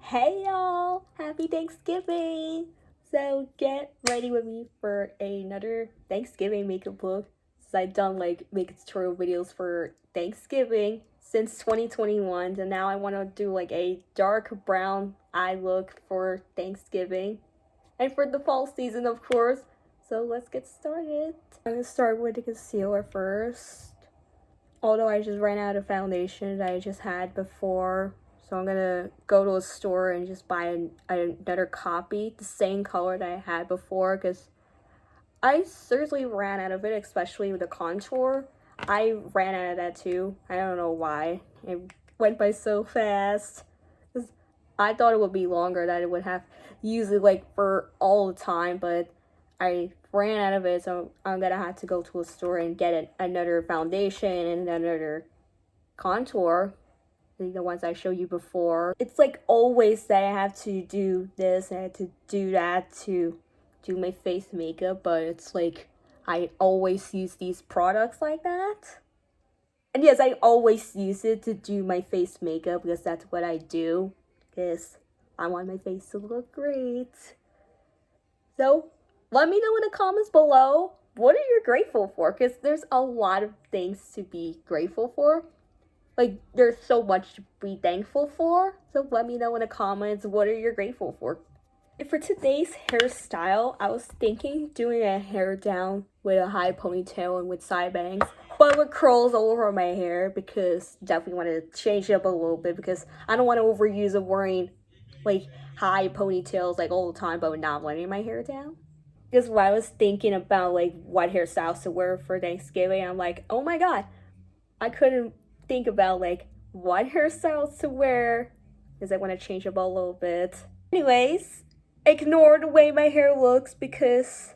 Hey y'all! Happy Thanksgiving! So get ready with me for another Thanksgiving makeup look. Since I've done like makeup tutorial videos for Thanksgiving since 2021, and now I want to do like a dark brown eye look for Thanksgiving and for the fall season, of course. So let's get started. I'm gonna start with the concealer first. Although I just ran out of foundation that I just had before, so I'm gonna go to a store and just buy another copy, the same color that I had before, because I seriously ran out of it, especially with the contour. I ran out of that too. I don't know why. It went by so fast. Cause I thought it would be longer, that it would have used it like for all the time, but I ran out of it, so I'm gonna have to go to a store and get another foundation and another contour, the ones I showed you before. It's like always that I have to do this and I have to do that to do my face makeup, but it's like I always use these products like that. And yes, I always use it to do my face makeup because that's what I do, because I want my face to look great. So let me know in the comments below, what are you grateful for? Because there's a lot of things to be grateful for. Like, there's so much to be thankful for. So let me know in the comments, what are you grateful for? And for today's hairstyle, I was thinking doing a hair down with a high ponytail and with side bangs, but with curls all over my hair, because definitely want to change it up a little bit, because I don't want to overuse of wearing like high ponytails like all the time but not letting my hair down. Because when I was thinking about like what hairstyles to wear for Thanksgiving, I'm like, oh my god, I couldn't think about like what hairstyles to wear because I want to change up a little bit. Anyways, ignore the way my hair looks because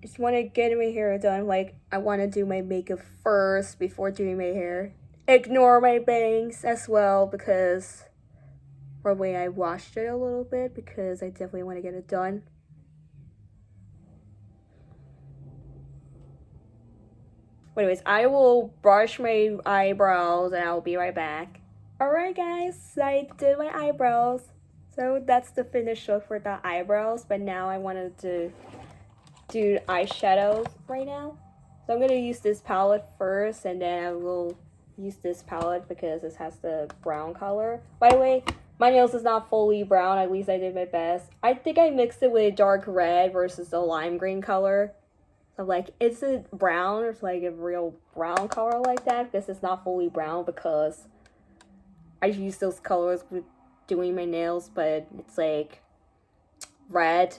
I just want to get my hair done. Like, I want to do my makeup first before doing my hair. Ignore my bangs as well because probably I washed it a little bit because I definitely want to get it done. Anyways, I will brush my eyebrows and I'll be right back. Alright guys, I did my eyebrows. So that's the finished look for the eyebrows, but now I wanted to do eyeshadows right now. So I'm going to use this palette first, and then I will use this palette because this has the brown color. By the way, my nails is not fully brown, at least I did my best. I think I mixed it with dark red versus the lime green color. So like, is it brown or it's like a real brown color like that? Because it's not fully brown because I use those colors with doing my nails, but it's like red,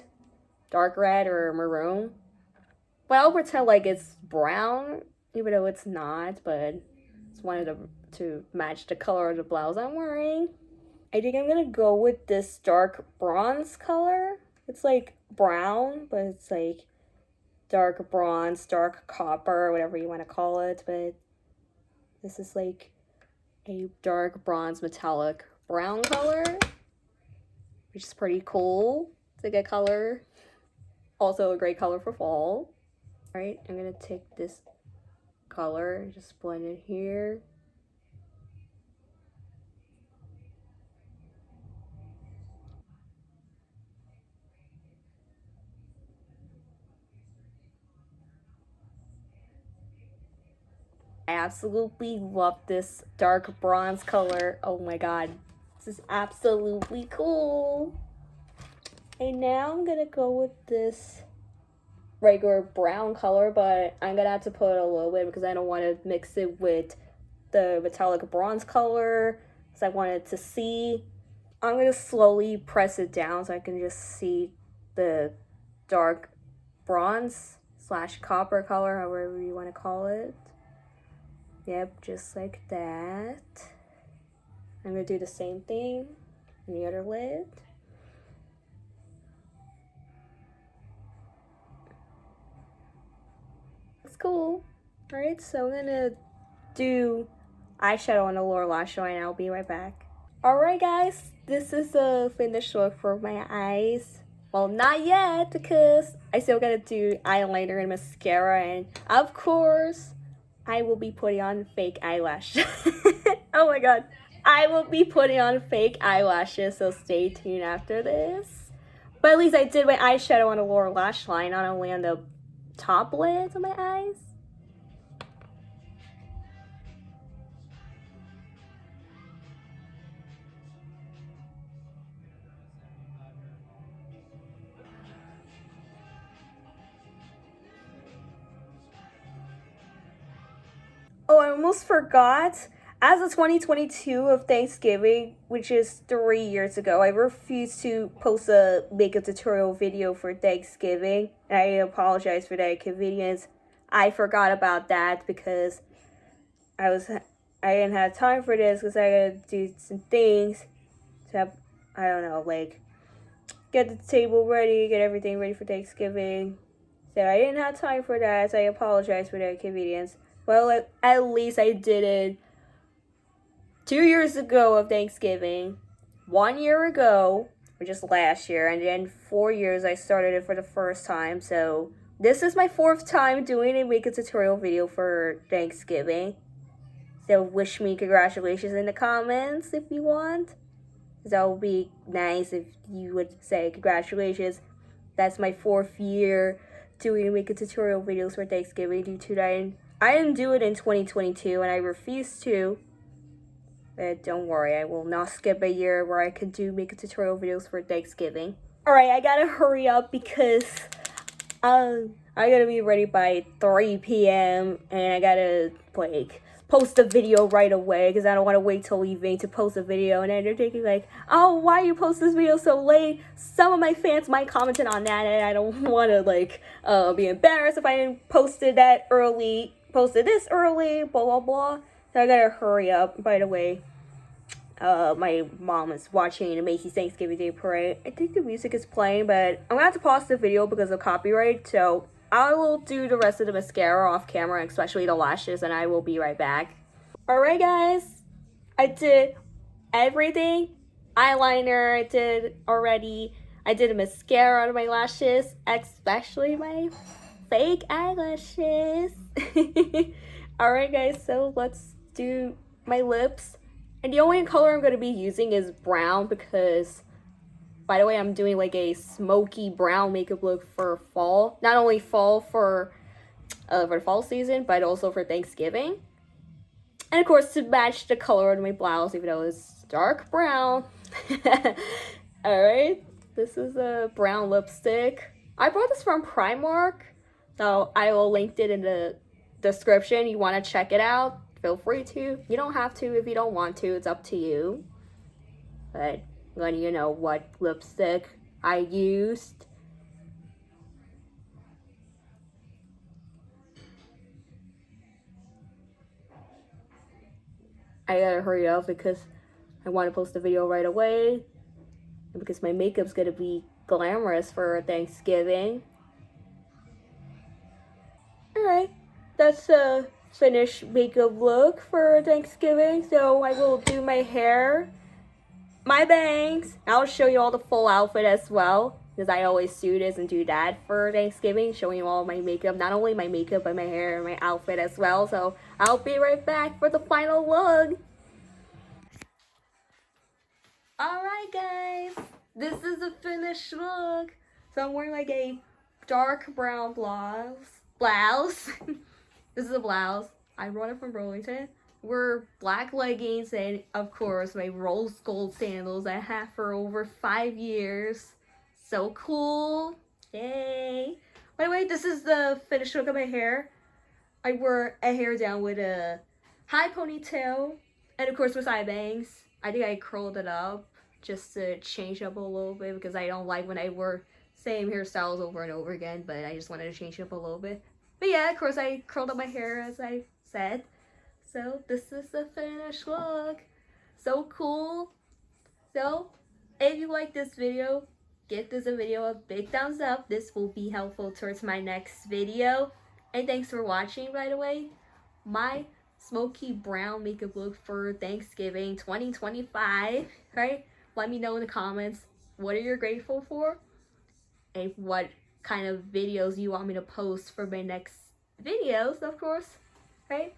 dark red, or maroon. But I'll pretend like it's brown, even though it's not, but just wanted to match the color of the blouse I'm wearing. I think I'm gonna go with this dark bronze color. It's like brown, but it's like dark bronze, dark copper, whatever you want to call it, but this is like a dark bronze metallic brown color, which is pretty cool. It's a good color. Also a great color for fall. Alright, I'm gonna take this color and just blend it here. I absolutely love this dark bronze color. Oh my god, this is absolutely cool. And now I'm gonna go with this regular brown color, but I'm gonna have to put a little bit because I don't want to mix it with the metallic bronze color, because I wanted to see. I'm gonna slowly press it down so I can just see the dark bronze slash copper color, however you want to call it. Yep, just like that. I'm gonna do the same thing on the other lid. It's cool. Alright, so I'm gonna do eyeshadow on the lower lash line and I'll be right back. Alright guys, this is the finished look for my eyes. Well, not yet, because I still gotta do eyeliner and mascara, and of course, I will be putting on fake eyelash. Oh my god. I will be putting on fake eyelashes, so stay tuned after this. But at least I did my eyeshadow on the lower lash line, not only on the top lids of my eyes. Oh, I almost forgot. As of 2022 of Thanksgiving, which is 3 years ago, I refused to post a makeup tutorial video for Thanksgiving. And I apologize for that inconvenience. I forgot about that because I didn't have time for this because I gotta do some things to have, I don't know, like get the table ready, get everything ready for Thanksgiving. So I didn't have time for that, so I apologize for that inconvenience. Well, at least I did it 2 years ago of Thanksgiving, 1 year ago, which is last year, and then 4 years I started it for the first time. So this is my fourth time doing a makeup tutorial video for Thanksgiving. So wish me congratulations in the comments if you want. That would be nice if you would say congratulations. That's my 4th year doing makeup tutorial videos for Thanksgiving due to that. I didn't do it in 2022 and I refused to. But don't worry, I will not skip a year where I can do makeup tutorial videos for Thanksgiving. Alright, I gotta hurry up because I gotta be ready by 3 p.m. and I gotta like post a video right away because I don't want to wait till evening to post a video. And then they're thinking like, oh, why you post this video so late? Some of my fans might comment on that and I don't want to like be embarrassed if I didn't post it that early, posted this early, blah blah blah. So I gotta hurry up. By the way, my mom is watching the Macy's Thanksgiving Day Parade. I think the music is playing, but I'm gonna have to pause the video because of copyright, so I will do the rest of the mascara off camera, especially the lashes, and I will be right back. Alright guys, I did everything. Eyeliner I did already. I did a mascara on my lashes, especially my fake eyelashes. Alright guys, so let's do my lips. And the only color I'm going to be using is brown because, by the way, I'm doing like a smoky brown makeup look for fall. Not only fall for the fall season, but also for Thanksgiving. And of course, to match the color of my blouse, even though it's dark brown. Alright, this is a brown lipstick. I bought this from Primark, so I will link it in the description. You want to check it out, feel free to. You don't have to if you don't want to, it's up to you. But when you know what lipstick I used. I gotta hurry up because I want to post the video right away. And because my makeup's gonna be glamorous for Thanksgiving. Alright, that's a finished makeup look for Thanksgiving. So I will do my hair, my bangs. I'll show you all the full outfit as well, because I always do this and do that for Thanksgiving, showing you all my makeup, not only my makeup but my hair and my outfit as well. So I'll be right back for the final look. Alright guys, this is the finished look. So I'm wearing like a dark brown blouse. This is a blouse. I brought it from Burlington. We're black leggings and of course my rose gold sandals I have for over 5 years. So cool. Yay. By the way, this is the finished look of my hair. I wore a hair down with a high ponytail and of course with eye bangs. I think I curled it up just to change up a little bit because I don't like when I wear same hairstyles over and over again, but I just wanted to change up a little bit. But yeah, of course I curled up my hair as I said. So this is the finished look. So cool. So if you like this video, give this video a big thumbs up. This will be helpful towards my next video. And thanks for watching, by the way. My smoky brown makeup look for Thanksgiving 2025, right? Let me know in the comments what are you grateful for and what kind of videos you want me to post for my next videos, of course, right?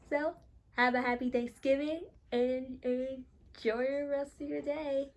So have a happy Thanksgiving and enjoy the rest of your day.